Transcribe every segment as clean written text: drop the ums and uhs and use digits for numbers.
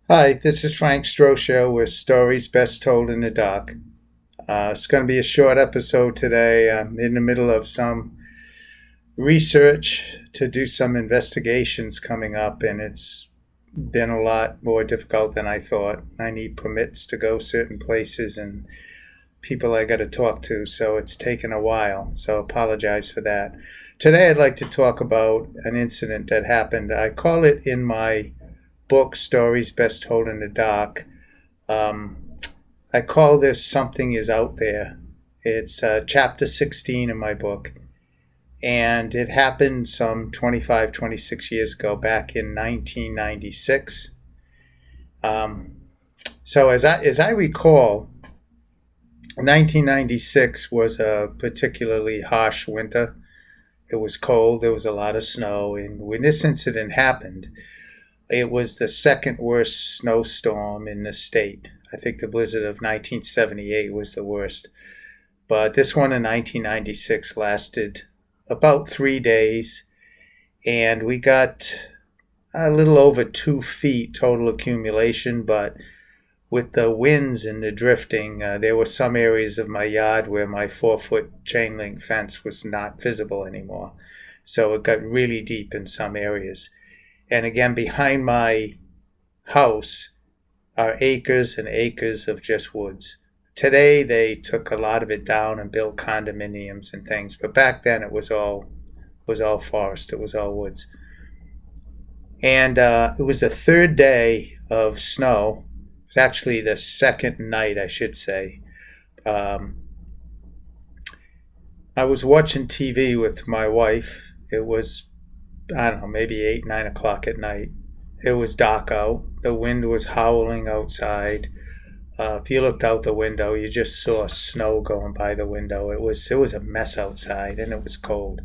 Hi, this is Frank Strosho with Stories Best Told in the Dark. It's going to be a short episode today. I'm in the middle of some research to do some investigations coming up, and it's been a lot more difficult than I thought. I need permits to go certain places and people I got to talk to, so it's taken a while. So apologize for that. Today, I'd like to talk about an incident that happened. I call it in my book, Stories Best Told in the Dark. Um, I call this Something Is Out There. It's chapter 16 in my book. And it happened some 25, 26 years ago, back in 1996. So as I recall, 1996 was a particularly harsh winter. It was cold, there was a lot of snow, and when this incident happened, it was the second worst snowstorm in the state. I think the blizzard of 1978 was the worst. But this one in 1996 lasted about 3 days, and we got a little over 2 feet total accumulation. But with the winds and the drifting, there were some areas of my yard where my 4-foot chain link fence was not visible anymore. So it got really deep in some areas. And again, behind my house are acres and acres of just woods. Today, they took a lot of it down and built condominiums and things. But back then, it was all forest. It was all woods. And it was the third day of snow. It was actually the second night, I should say. I was watching TV with my wife. It was, I don't know, maybe 8, 9 o'clock at night. It was dark out. The wind was howling outside. If you looked out the window, you just saw snow going by the window. It was a mess outside, and it was cold.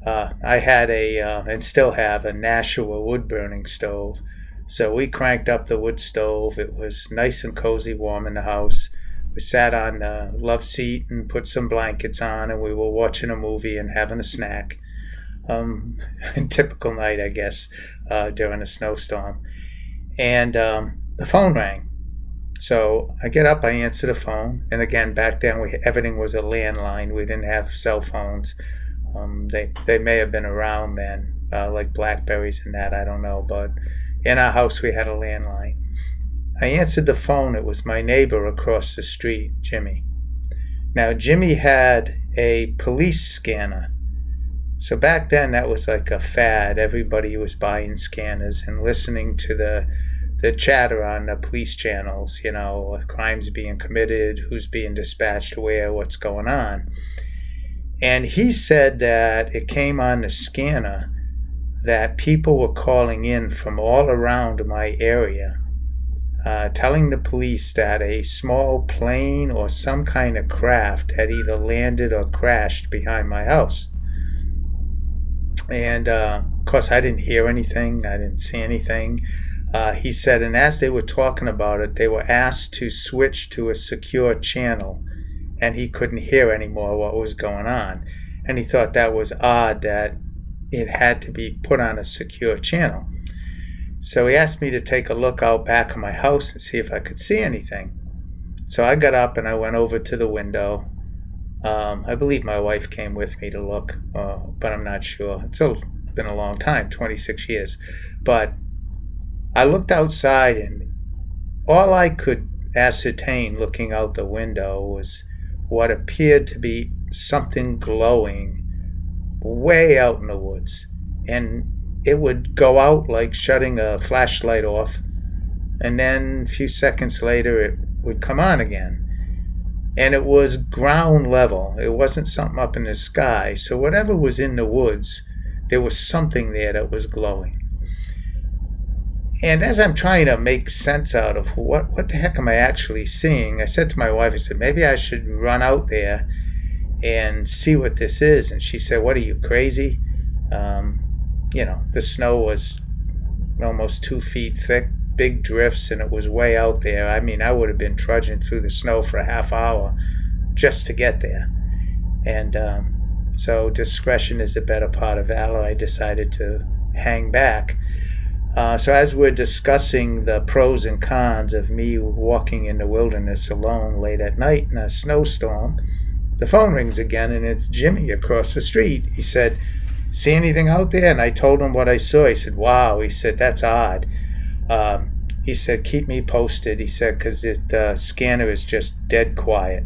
I had and still have, a Nashua wood burning stove. So we cranked up the wood stove. It was nice and cozy, warm in the house. We sat on the love seat and put some blankets on, and we were watching a movie and having a snack. Typical night, I guess, during a snowstorm. And the phone rang. So I get up, I answer the phone. And again, back then, everything was a landline. We didn't have cell phones. They may have been around then, like Blackberries and that, I don't know. But in our house, we had a landline. I answered the phone. It was my neighbor across the street, Jimmy. Now, Jimmy had a police scanner. So back then, that was like a fad. Everybody was buying scanners and listening to the chatter on the police channels, crimes being committed, who's being dispatched where, what's going on. And he said that it came on the scanner that people were calling in from all around my area, telling the police that a small plane or some kind of craft had either landed or crashed behind my house. And of course, I didn't hear anything. I didn't see anything. He said, and as they were talking about it, they were asked to switch to a secure channel, and he couldn't hear anymore what was going on. And he thought that was odd that it had to be put on a secure channel. So he asked me to take a look out back of my house and see if I could see anything. So I got up and I went over to the window. I believe my wife came with me to look, but I'm not sure. It's been a long time, 26 years. But I looked outside, and all I could ascertain looking out the window was what appeared to be something glowing way out in the woods. And it would go out like shutting a flashlight off, and then a few seconds later it would come on again. And it was ground level. It wasn't something up in the sky. So whatever was in the woods, there was something there that was glowing. And as I'm trying to make sense out of what the heck am I actually seeing, I said to my wife, I said, maybe I should run out there and see what this is. And she said, what, are you crazy? The snow was almost 2 feet thick, big drifts, and it was way out there. I mean, I would have been trudging through the snow for a half hour just to get there. And so discretion is the better part of valor. I decided to hang back. So as we're discussing the pros and cons of me walking in the wilderness alone late at night in a snowstorm, the phone rings again, and it's Jimmy across the street. He said, "See anything out there?" And I told him what I saw. He said, "Wow." He said, "That's odd." He said, "Keep me posted." He said, "because the scanner is just dead quiet."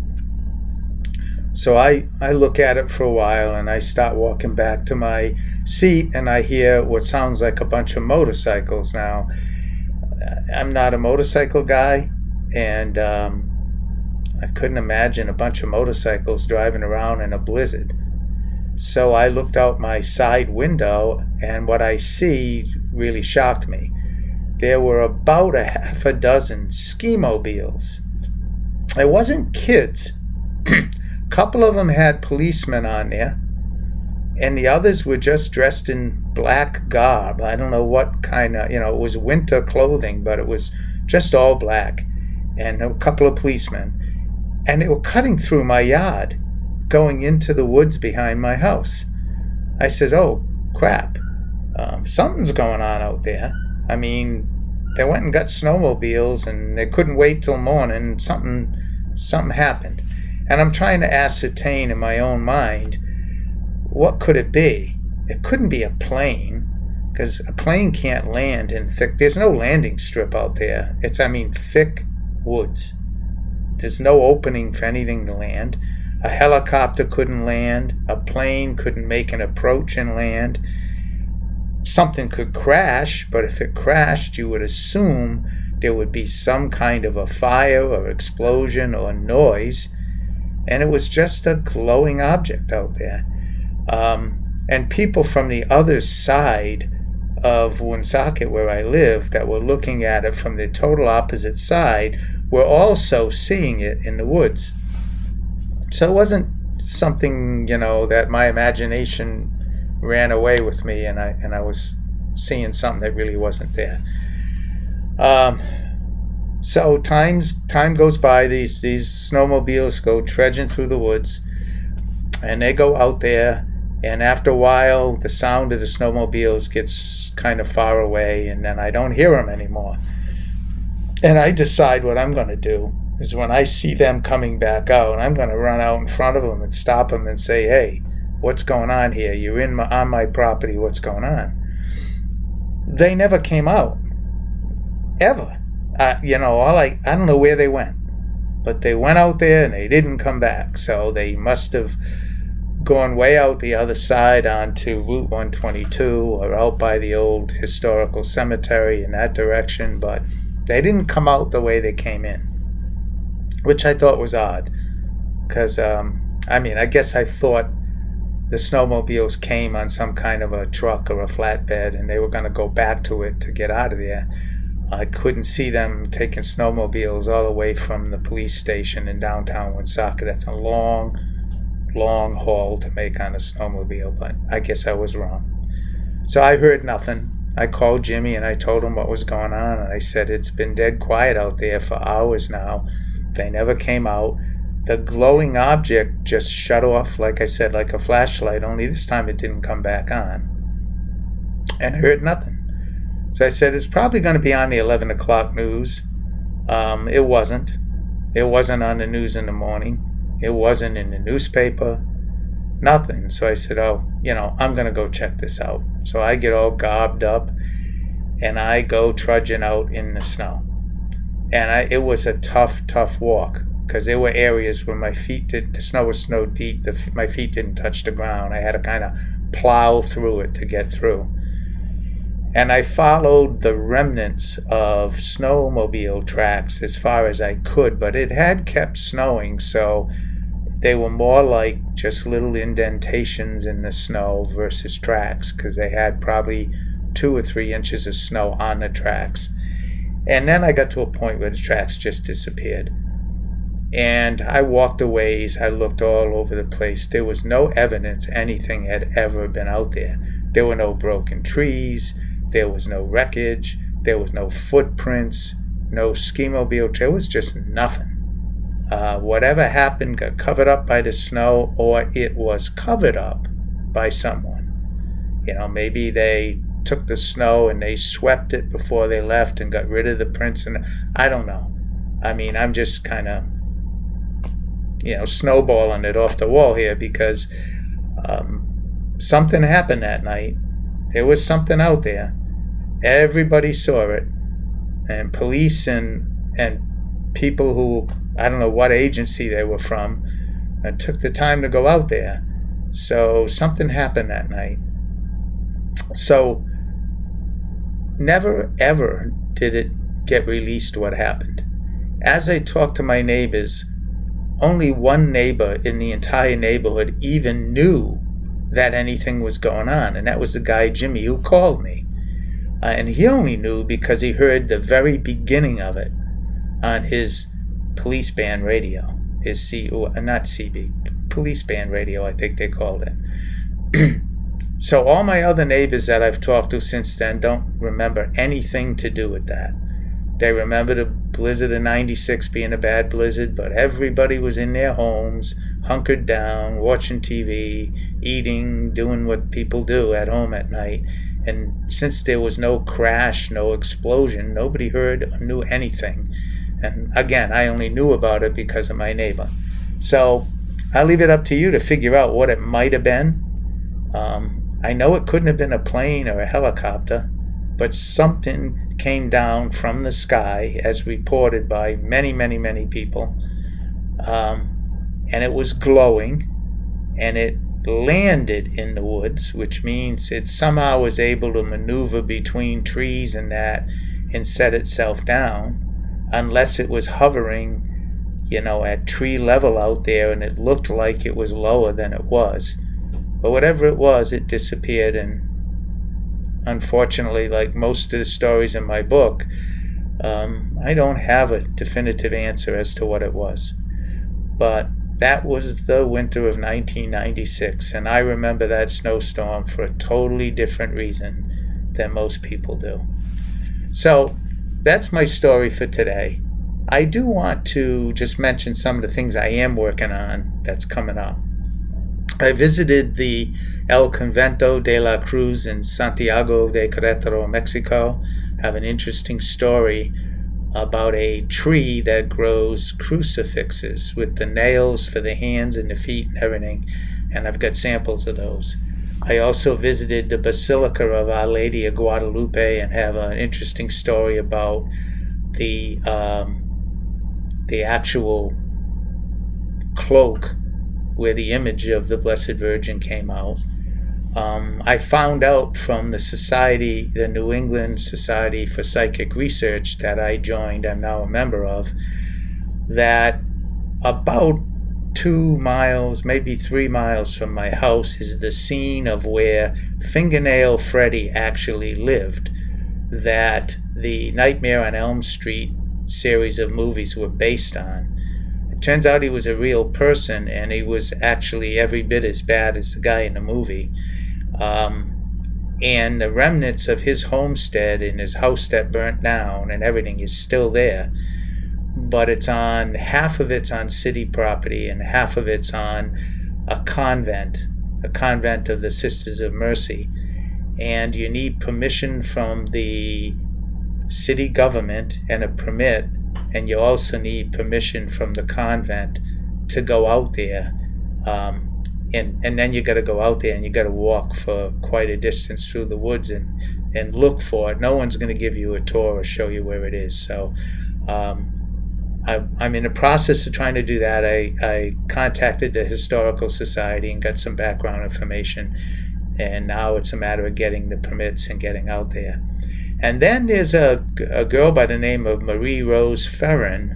So I look at it for a while, and I start walking back to my seat, and I hear what sounds like a bunch of motorcycles. Now, I'm not a motorcycle guy, and I couldn't imagine a bunch of motorcycles driving around in a blizzard. So I looked out my side window, and what I see really shocked me. There were about a half a dozen ski-mobiles. It wasn't kids. A couple of them had policemen on there, and the others were just dressed in black garb. I don't know what kind of, it was winter clothing, but it was just all black, and a couple of policemen. And they were cutting through my yard, going into the woods behind my house. I says, "Oh, crap. Something's going on out there." I mean, they went and got snowmobiles, and they couldn't wait till morning. Something happened. And I'm trying to ascertain in my own mind, what could it be? It couldn't be a plane, because a plane can't land in thick. There's no landing strip out there. It's thick woods. There's no opening for anything to land. A helicopter couldn't land. A plane couldn't make an approach and land. Something could crash, but if it crashed, you would assume there would be some kind of a fire or explosion or noise. And it was just a glowing object out there. And people from the other side of Woonsocket, where I live, that were looking at it from the total opposite side, were also seeing it in the woods. So it wasn't something, that my imagination ran away with me, and I was seeing something that really wasn't there. So time goes by. These snowmobiles go trudging through the woods, and they go out there. And after a while, the sound of the snowmobiles gets kind of far away, and then I don't hear them anymore. And I decide what I'm going to do is, when I see them coming back out, I'm going to run out in front of them and stop them and say, "Hey, what's going on here? You're on my property. What's going on?" They never came out, ever. I don't know where they went, but they went out there and they didn't come back. So they must have gone way out the other side onto Route 122 or out by the old historical cemetery in that direction, but they didn't come out the way they came in, which I thought was odd, because I guess I thought the snowmobiles came on some kind of a truck or a flatbed, and they were going to go back to it to get out of there. I couldn't see them taking snowmobiles all the way from the police station in downtown Woonsocket. That's a long haul to make on a snowmobile, but I guess I was wrong. So I heard nothing. I called Jimmy and I told him what was going on, and I said, "It's been dead quiet out there for hours now. They never came out. The glowing object just shut off, like I said, like a flashlight, only this time it didn't come back on." And I heard nothing. So I said, "It's probably going to be on the 11 o'clock news." It wasn't. It wasn't on the news in the morning. It wasn't in the newspaper. Nothing. So I said, I'm going to go check this out. So I get all garbed up, and I go trudging out in the snow. And it was a tough walk, because there were areas where the snow was snow deep. My feet didn't touch the ground. I had to kind of plow through it to get through. And I followed the remnants of snowmobile tracks as far as I could, but it had kept snowing, so they were more like just little indentations in the snow versus tracks, because they had probably 2 or 3 inches of snow on the tracks. And then I got to a point where the tracks just disappeared. And I walked a ways. I looked all over the place. There was no evidence anything had ever been out there. There were no broken trees. There was no wreckage. There was no footprints. No ski-mobile. There was just nothing. Whatever happened got covered up by the snow, or it was covered up by someone. Maybe they took the snow and they swept it before they left and got rid of the prints. And I don't know. I mean, I'm just kind of, snowballing it off the wall here because something happened that night. There was something out there. Everybody saw it. And police and people who, I don't know what agency they were from, took the time to go out there. So something happened that night. So never ever did it get released what happened. As I talked to my neighbors, only one neighbor in the entire neighborhood even knew that anything was going on, and that was the guy Jimmy who called me. And he only knew because he heard the very beginning of it on his police band radio, his police band radio, I think they called it. So all my other neighbors that I've talked to since then don't remember anything to do with that. They remember the blizzard of 96 being a bad blizzard, but everybody was in their homes, hunkered down, watching TV, eating, doing what people do at home at night. And since there was no crash, no explosion, nobody heard or knew anything. And again, I only knew about it because of my neighbor. So I'll leave it up to you to figure out what it might have been. I know it couldn't have been a plane or a helicopter, but something came down from the sky, as reported by many, many, many people. And it was glowing, and it landed in the woods, which means it somehow was able to maneuver between trees and that and set itself down, unless it was hovering, at tree level out there, and it looked like it was lower than it was. But whatever it was, it disappeared, and unfortunately, like most of the stories in my book, I don't have a definitive answer as to what it was. But that was the winter of 1996, and I remember that snowstorm for a totally different reason than most people do. So that's my story for today. I do want to just mention some of the things I am working on that's coming up. I visited the El Convento de la Cruz in Santiago de Querétaro, Mexico. I have an interesting story about a tree that grows crucifixes with the nails for the hands and the feet and everything, and I've got samples of those. I also visited the Basilica of Our Lady of Guadalupe and have an interesting story about the actual cloak where the image of the Blessed Virgin came out. I found out from the New England Society for Psychic Research that I joined, I'm now a member of, that about 2 miles, maybe 3 miles from my house is the scene of where Fingernail Freddy actually lived, that the Nightmare on Elm Street series of movies were based on. It turns out he was a real person, and he was actually every bit as bad as the guy in the movie. And the remnants of his homestead and his house that burnt down and everything is still there. But half of it's on city property and half of it's on a convent of the Sisters of Mercy. And you need permission from the city government and a permit, and you also need permission from the convent to go out there. And then you got to go out there and you got to walk for quite a distance through the woods and look for it. No one's going to give you a tour or show you where it is. So I'm in the process of trying to do that. I contacted the Historical Society and got some background information, and now it's a matter of getting the permits and getting out there. And then there's a girl by the name of Marie Rose Ferrin,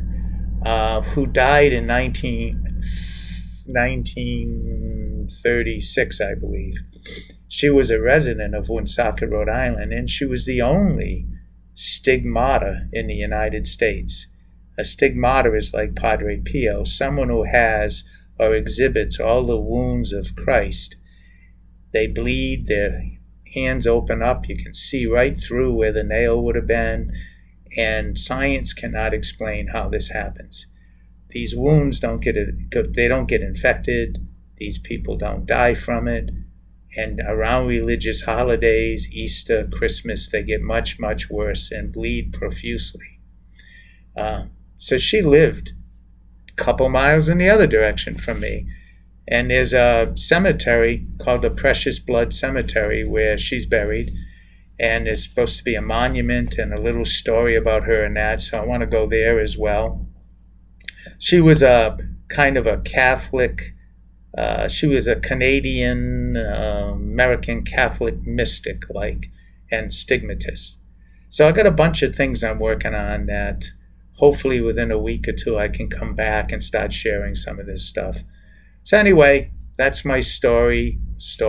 who died in 1936, I believe. She was a resident of Woonsocket, Rhode Island, and she was the only stigmata in the United States. A stigmata is like Padre Pio, someone who has or exhibits all the wounds of Christ. They bleed, their hands open up, you can see right through where the nail would have been, and science cannot explain how this happens. These wounds don't get infected, these people don't die from it, And around religious holidays, Easter, Christmas, they get much, much worse and bleed profusely. So she lived a couple miles in the other direction from me. And there's a cemetery called the Precious Blood Cemetery where she's buried. And there's supposed to be a monument and a little story about her and that. So I want to go there as well. She was a kind of a Catholic. She was a Canadian American Catholic mystic, and stigmatist. So I got a bunch of things I'm working on that hopefully within a week or two I can come back and start sharing some of this stuff. So anyway, that's my story.